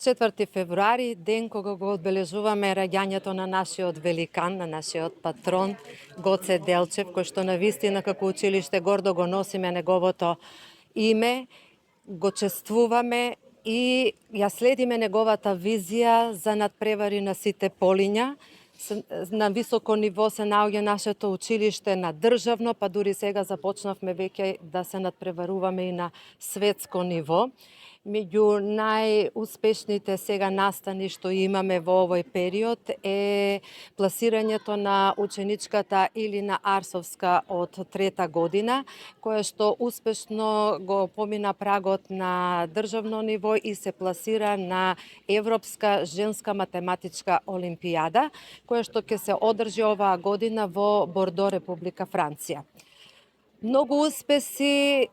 4 февруари, ден кога го одбележуваме раѓањето на нашиот великан, на нашиот патрон Гоце Делчев, кој што на вистина како училиште гордо го носиме неговото име, го чествуваме и ја следиме неговата визија за надпревари на сите полиња. На високо ниво се наоѓа нашето училиште на државно, па дури сега започнавме веќе да се надпреваруваме и на светско ниво. Меѓу најуспешните сега настани што имаме во овој период е пласирањето на ученичката Илина Арсовска од 3-та година, која што успешно го помина прагот на државно ниво и се пласира на Европска женска математичка олимпијада, која што ќе се одржи оваа година во Бордо, Република Франција. Многу успеси,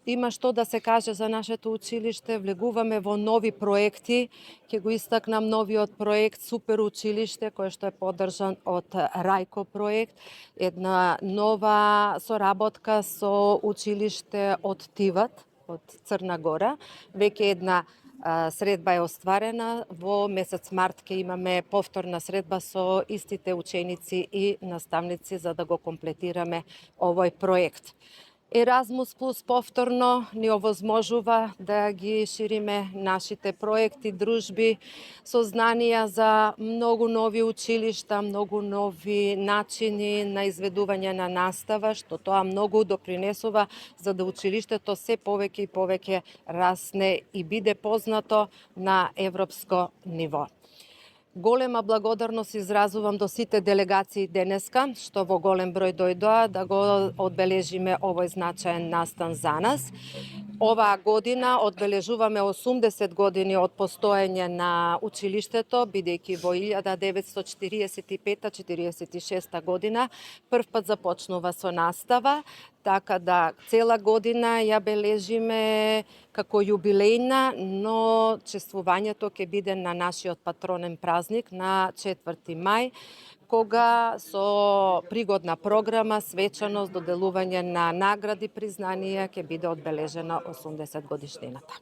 има што да се каже за нашето училиште, влегуваме во нови проекти, ќе го истакнам новиот проект Супер училиште, кој што е поддржан од Рајко проект, една нова соработка со училиште од Тиват, од Црна Гора, веќе една средба е остварена. Во месец март ќе имаме повторна средба со истите ученици и наставници за да го комплетираме овој проект. Еразмус плюс повторно ни овозможува да ги шириме нашите проекти, дружби, сознанија за многу нови училишта, многу нови начини на изведување на настава, што тоа многу допринесува за да училиштето се повеќе и повеќе расне и биде познато на европско ниво. Голема благодарност изразувам до сите делегации денеска, што во голем број дојдоа да го одбележиме овој значаен настан за нас. Оваа година одбележуваме 80 години од постоење на училиштето, бидејќи во 1945-46 година првпат започнува со настава, така да цела година ја бележиме како јубилејна, но чествувањето ќе биде на нашиот патронен празник на 4 мај, кога со пригодна програма, свечаност, доделување на награди, признанија ќе биде одбележена 80 годишнината.